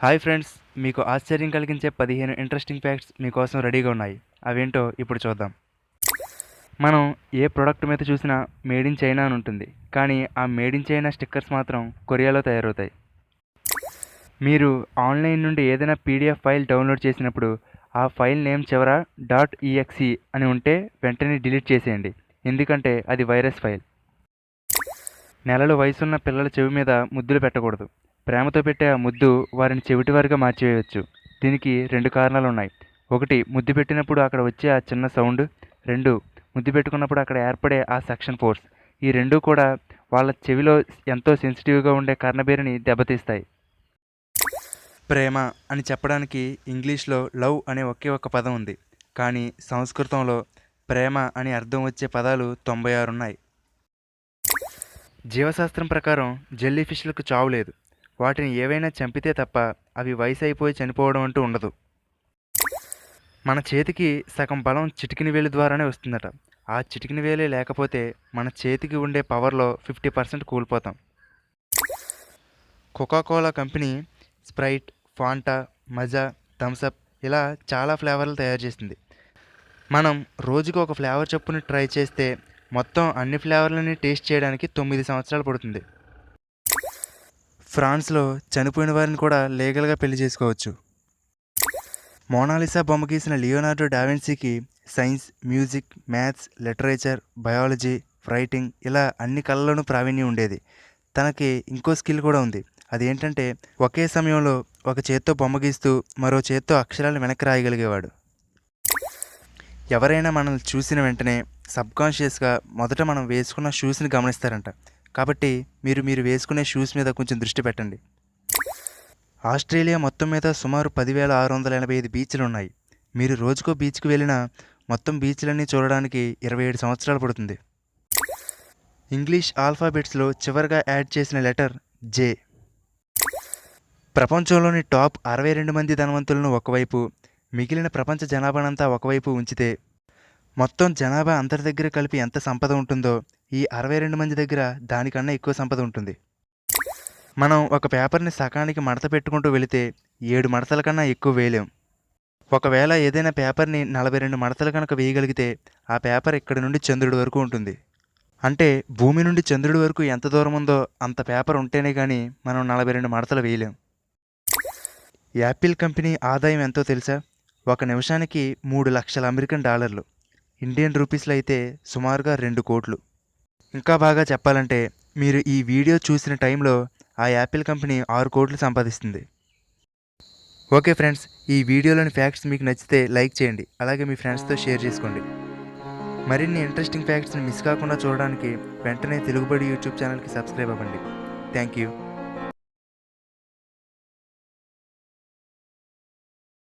Hi friends, మీకు ఆశ్చర్యం కలిగించే 15 ఇంట్రెస్టింగ్ ఫ్యాక్ట్స్ మీకోసం రెడీగా ఉన్నాయి. అవేంటో ఇప్పుడు చూద్దాం. మనం ఏ ప్రోడక్ట్ మీద చూసినా మేడ్ ఇన్ చైనా అని ఉంటుంది. కానీ ఆ మేడ్ ఇన్ చైనా స్టిక్కర్స్ మాత్రం కొరియాలో తయారవుతాయి. మీరు ఆన్లైన్ నుండి ఏదైనా పీడిఎఫ్ ఫైల్ డౌన్లోడ్ చేసినప్పుడు ఆ ఫైల్ నేమ్ చివర .exe అని ఉంటే వెంటనే డిలీట్ చేసేయండి. ఎందుకంటే అది వైరస్ ఫైల్. నెలల వయసున్న పిల్లల చెవి మీద ముద్దులు పెట్టకూడదు. ప్రేమతో పెట్టే ఆ ముద్దు వారిని చెవిటివారిగా మార్చివేయవచ్చు. దీనికి 2 కారణాలున్నాయి. 1, ముద్దు పెట్టినప్పుడు అక్కడ వచ్చే ఆ చిన్న సౌండ్. 2, ముద్దు పెట్టుకున్నప్పుడు అక్కడ ఏర్పడే ఆ సక్షన్ ఫోర్స్. ఈ రెండూ కూడా వాళ్ళ చెవిలో ఎంతో సెన్సిటివ్గా ఉండే కర్ణబేరిని దెబ్బతీస్తాయి. ప్రేమ అని చెప్పడానికి ఇంగ్లీష్లో లవ్ అనే ఒకే ఒక్క పదం ఉంది. కానీ సంస్కృతంలో ప్రేమ అని అర్థం వచ్చే పదాలు 96 ఉన్నాయి. జీవశాస్త్రం ప్రకారం జెల్లీ ఫిష్లకు చావు లేదు. వాటిని ఏవైనా చంపితే తప్ప అవి వయసు అయిపోయి చనిపోవడం అంటూ ఉండదు. మన చేతికి సగం బలం చిటికిన వేలు ద్వారానే వస్తుందట. ఆ చిటికిన వేలే లేకపోతే మన చేతికి ఉండే పవర్లో 50% కూలిపోతాం. కోకాకోలా కంపెనీ స్ప్రైట్, ఫాంటా, మజా, థమ్సప్ ఇలా చాలా ఫ్లేవర్లు తయారు చేసింది. మనం రోజుకి ఒక ఫ్లేవర్ చొప్పున ట్రై చేస్తే మొత్తం అన్ని ఫ్లేవర్లని టేస్ట్ చేయడానికి 9 సంవత్సరాలు పడుతుంది. ఫ్రాన్స్లో చనిపోయిన వారిని కూడా లీగల్గా పెళ్లి చేసుకోవచ్చు. మోనాలిసా బొమ్మ గీసిన లియోనార్డో డావిన్సీకి science, music, maths, literature, biology, writing ఇలా అన్ని కళల్లోనూ ప్రావీణ్యం ఉండేది. తనకి ఇంకో స్కిల్ కూడా ఉంది. అదేంటంటే ఒకే సమయంలో ఒక చేత్తో బొమ్మ గీస్తూ మరో చేత్తో అక్షరాలు వెనక్కి రాయగలిగేవాడు. ఎవరైనా మనల్ని చూసిన వెంటనే సబ్కాన్షియస్గా మొదట మనం వేసుకున్న షూస్ని గమనిస్తారంట. కాబట్టి మీరు వేసుకునే షూస్ మీద కొంచెం దృష్టి పెట్టండి. ఆస్ట్రేలియా మొత్తం మీద సుమారు 10,685 బీచ్లు ఉన్నాయి. మీరు రోజుకో బీచ్కి వెళ్ళినా మొత్తం బీచ్లన్నీ చూడడానికి 27 సంవత్సరాలు పడుతుంది. ఇంగ్లీష్ ఆల్ఫాబెట్స్లో చివరిగా యాడ్ చేసిన లెటర్ జే. ప్రపంచంలోని టాప్ 62 మంది ధనవంతులను ఒకవైపు, మిగిలిన ప్రపంచ జనాభానంతా ఒకవైపు ఉంచితే మొత్తం జనాభా అందరి దగ్గర కలిపి ఎంత సంపద ఉంటుందో ఈ 62 మంది దగ్గర దానికన్నా ఎక్కువ సంపద ఉంటుంది. మనం ఒక పేపర్ని సకానికి మడత పెట్టుకుంటూ వెళితే 7 మడతల కన్నా ఎక్కువ వేయలేం. ఒకవేళ ఏదైనా పేపర్ని 42 మడతలు కనుక వేయగలిగితే ఆ పేపర్ ఇక్కడి నుండి చంద్రుడి వరకు ఉంటుంది. అంటే భూమి నుండి చంద్రుడి వరకు ఎంత దూరం ఉందో అంత పేపర్ ఉంటేనే కానీ మనం 42 మడతలు వేయలేం. యాపిల్ కంపెనీ ఆదాయం ఎంతో తెలుసా? 1 నిమిషానికి 3 లక్షల అమెరికన్ డాలర్లు. ఇండియన్ రూపీస్లో అయితే సుమారుగా 2 కోట్లు. ఇంకా బాగా చెప్పాలంటే మీరు ఈ వీడియో చూసిన టైంలో ఆ యాపిల్ కంపెనీ 6 కోట్లు సంపాదిస్తుంది. ఓకే ఫ్రెండ్స్, ఈ వీడియోలోని ఫ్యాక్ట్స్ మీకు నచ్చితే లైక్ చేయండి. అలాగే మీ ఫ్రెండ్స్తో షేర్ చేసుకోండి. మరిన్ని ఇంట్రెస్టింగ్ ఫ్యాక్ట్స్ని మిస్ కాకుండా చూడడానికి వెంటనే తెలుగుబడి యూట్యూబ్ ఛానల్కి సబ్స్క్రైబ్ అవ్వండి. Thank you.